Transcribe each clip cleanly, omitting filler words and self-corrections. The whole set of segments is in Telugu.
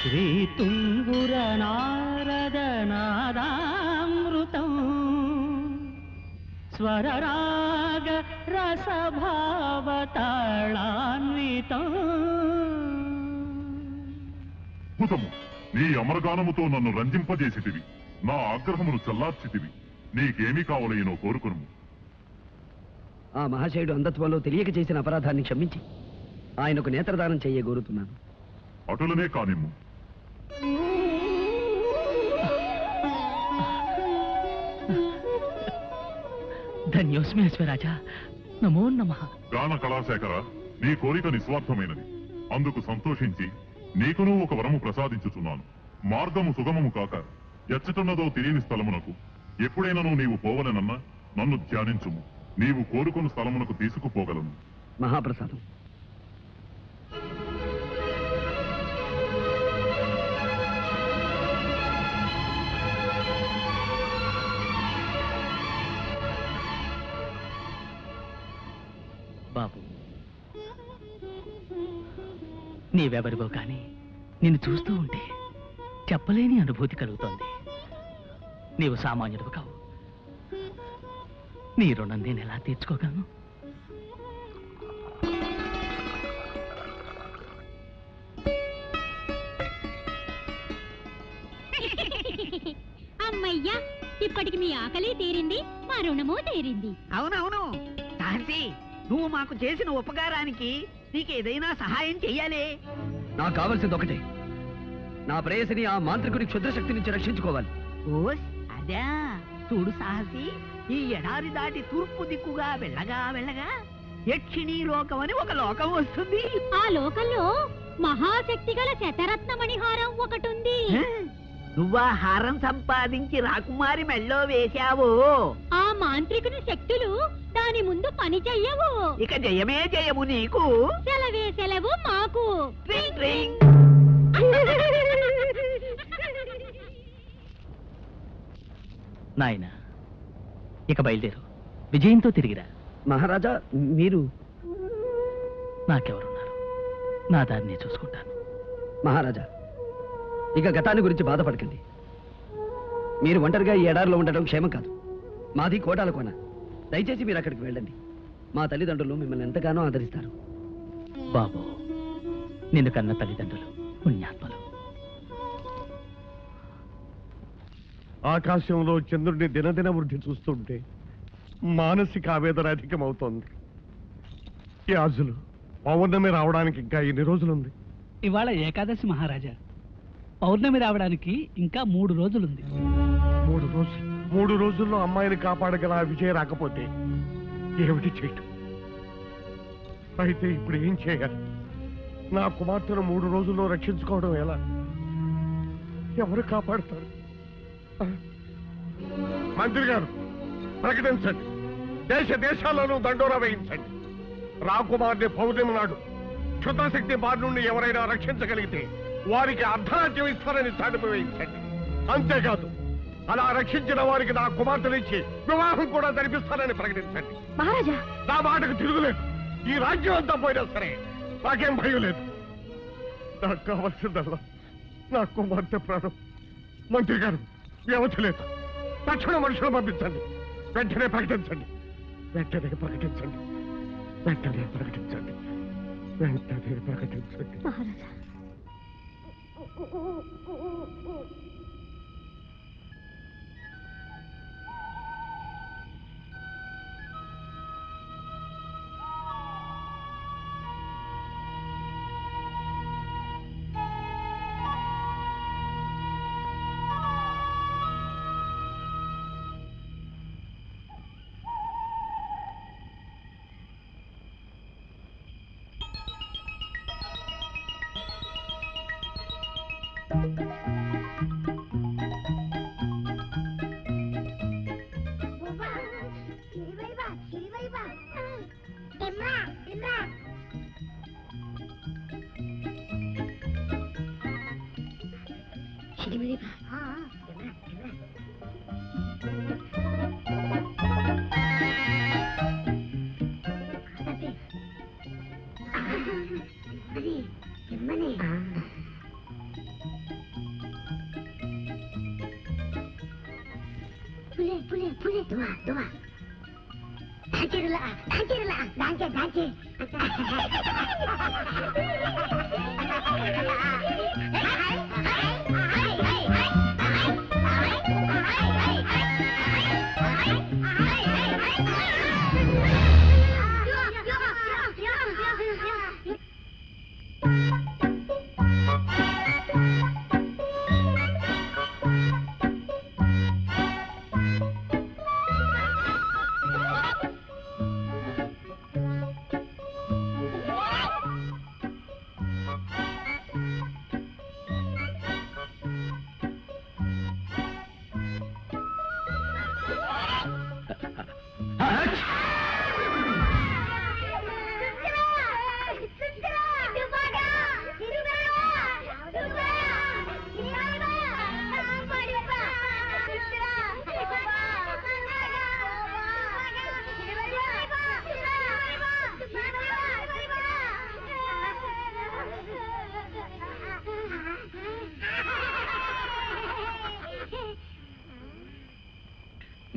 శ్రీ తుంగుర నారద నాదామృతం స్వరరాగ రసభావతాళాన్వితం. భూతము, నీ అమరగానముతో నన్ను రంజింపజేసితివి, నా ఆగ్రహమును చల్లార్చితివి. నీకేమీ కావలేనో కోరుకును. ఆ మహాశయుడు అంధత్వంలో తెలియక చేసిన అపరాధాన్ని క్షమించి ఆయనకు నేత్రదానం చేయగోరుతున్నాను. అటులనే కానిమ్ము. ధన్యోస్మి అశ్వరాజా, నమో నమః. గాన కళాశేఖర, నీ కోరిక నిస్వార్థమైనది. అందుకు సంతోషించి నీకును ఒక వరము ప్రసాదించుచున్నాను. మార్గము సుగమము కాక ఎచ్చటున్నదో తెలియని స్థలమునకు ఎప్పుడైనాను నీవు పోవలనన్నా నన్ను ధ్యానించుము. నీవు కోరుకున్న స్థలమునకు తీసుకుపోగలను. మహాప్రసాదం. బాబు, నీవెవరివో కానీ నిన్ను చూస్తూ ఉంటే చెప్పలేని అనుభూతి కలుగుతోంది. నీవు సామాన్యుడు కావు. నీ రుణం నేను ఎలా తీర్చుకోగలను? అమ్మయ్యా, ఇప్పటికి మీ ఆకలి తీరింది, మా రుణము తీరింది. అవునవును సాహసి, నువ్వు మాకు చేసిన ఉపకారానికి నీకేదైనా సహాయం చెయ్యాలి. నాకు కావలసింది ఒకటే, నా ప్రేయసిని ఆ మాంత్రికుని క్షుద్రశక్తి నుంచి రక్షించుకోవాలి. ఓస్ అదా, చూడు సాహసి, ఈ ఎడారి దాటి తూర్పు దిక్కుగా వెళ్ళగా వెళ్ళగా యక్షిణీ లోకం అని ఒక లోకం వస్తుంది. ఆ లోకంలో మహాశక్తి గల శతరత్నమణిహారం ఒకటుంది. నువ్వా హారం సంపాదించి రాకుమారి మెళ్ళో వేశావు. ఆ మాంత్రికుని శక్తులు దాని ముందు పని చెయ్యవు. ఇక జయమే జయము నీకు. సెలవే సెలవు మాకు. ట్రింగ్ ట్రింగ్. నాయన, ఇక బయలుదేరు. విజయంతో తిరిగిరా. మహారాజా, మీరు? నాకెవరున్నారు? నా దారిని చూసుకుంటాను. మహారాజా, ఇక గతాన్ని గురించి బాధపడకండి. మీరు ఒంటరిగా ఈ ఎడారిలో ఉండటం క్షేమం కాదు. మాది కోటాల కోన. దయచేసి మీరు అక్కడికి వెళ్ళండి. మా తల్లిదండ్రులు మిమ్మల్ని ఎంతగానో ఆదరిస్తారు. బాబు, నిన్ను కన్న తల్లిదండ్రులు పుణ్యాత్మలు. ఆకాశంలో చంద్రుడిని దినదిన వృద్ధి చూస్తుంటే మానసిక ఆవేదన అధికమవుతోంది. యాజులు, పౌర్ణమి రావడానికి ఇంకా ఎన్ని రోజులుంది? ఇవాళ ఏకాదశి మహారాజా. పౌర్ణమి రావడానికి ఇంకా 3 రోజులుంది. 3 రోజులు? 3 రోజుల్లో అమ్మాయిని కాపాడగల ఆ విజయ రాకపోతే ఏమిటి చేయటం? అయితే ఇప్పుడు ఏం చేయాలి? నా కుమార్తెను 3 రోజుల్లో రక్షించుకోవడం ఎలా? ఎవరు కాపాడతారు? మంత్రి గారు, ప్రకటించండి. దేశ దేశాల్లోనూ దండోరా వేయించండి. రాకుమార్ని పౌర్ణమి నాడు క్షుద్రశక్తి బారి నుండి ఎవరైనా రక్షించగలిగితే వారికి అర్ధరాజ్యం ఇస్తారని చాటిపి వేయించండి. అంతేకాదు, అలా రక్షించిన వారికి నా కుమార్తెనిచ్చి వివాహం కూడా జరిపిస్తారని ప్రకటించండి. మహారాజా, నా మాటకు తిరుగులేదు. ఈ రాజ్యం అంతా పోయినా సరే నాకేం భయం లేదు. నాకు కావాల్సిందల్లా నా కుమార్తె ప్రాణం. మంత్రి గారు, వ్యవధి లేదు. తక్షణ మనుషులు పంపించండి. వెంటనే ప్రకటించండి. వెంటనే ప్రకటించండి. వెంటనే ప్రకటించండి. వెంటనే ప్రకటించండి. మహారాజా.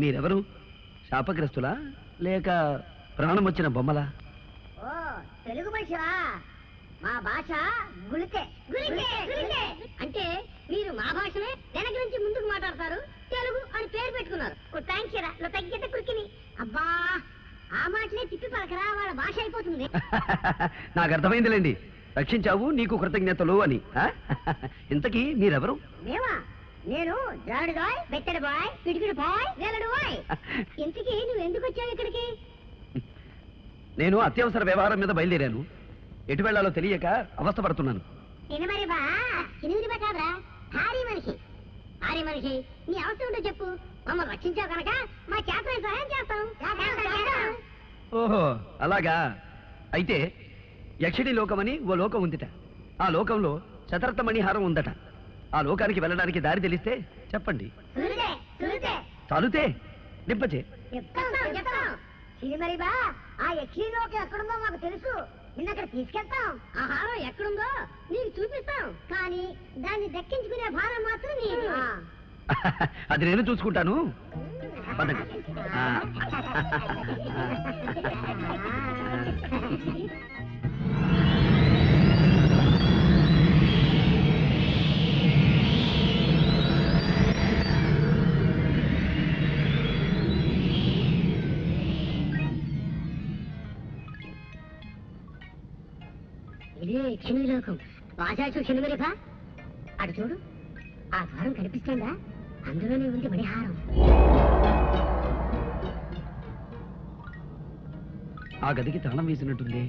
మీరెవరు? శాపగ్రస్తులా లేక ప్రాణం వచ్చిన బొమ్మలా? ఓ తెలుగు మనిషివా? మా భాష గుళికే. అంటే మీరు మా భాషనే వెనక నుంచి ముందుకు మాట్లాడతారు, తెలుగు అని పేరు పెట్టుకున్నారు. తగ్గితే కురికిని అబ్బా ఆ మాటలే తిప్పి పలకరా, వాళ్ళ భాష అయిపోతుంది. నాకు అర్థమైందిలేండి, రక్షించావు నీకు కృతజ్ఞతలు అని. ఇంతకీ మీరెవరు? మేమా? నేను జాడు బాయ్, బెత్తడి బాయ్, పిడికిడి బాయ్, వేలడు బాయ్. ఇంతకీ నువ్వు ఎందుకు వచ్చావు ఇక్కడికి? నేను అత్యవసర వ్యవహారం మీద బయలుదేరాను. ఎటు వెళ్లాలో తెలియక అవస్థపడుతున్నాను. మరి బా ఎనిమిది కాదురా, భారీ మనిషి. నీ అవసరం ఉంటో చెప్పు, మమ్మల్ని రక్షించావు కనుక మా చేతన సహాయం చేస్తాం. ఓహో అలాగా. అయితే యక్షిణి లోకమని ఓ లోకం ఉందిట. ఆ లోకంలో శతరత్న మణిహారం ఉందట. ఆ లోకానికి వెళ్ళడానికి దారి తెలిస్తే చెప్పండి. చాలుతే నింపచే. మరి బా ఆ యక్షిణి లోకం ఎక్కడుందో మాకు తెలుసు, నిన్నక్కడ తీసుకెళ్తాం. ఆ హారం ఎక్కడుందో నీకు చూపిస్తాం, కానీ దాన్ని దక్కించుకునే భారం మాత్రం నీది. అది నేను చూసుకుంటాను. పదండి. ఇదే యక్షిణి లోకం. వాచాచు క్షణమరిపా అటు చూడు, ఆ ద్వారం కనిపిస్తుందా? అందులోనే ఉంది మణిహారం. ఆ గదికి తాళం వేసినట్టుంది.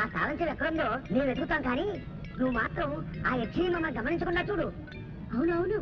ఆ తాళంచెవి ఎక్కడుందో మేము వెతుకుతాం, కానీ నువ్వు మాత్రం ఆ యక్షిని మమ్మల్ని గమనించకుండా చూడు. అవునవును,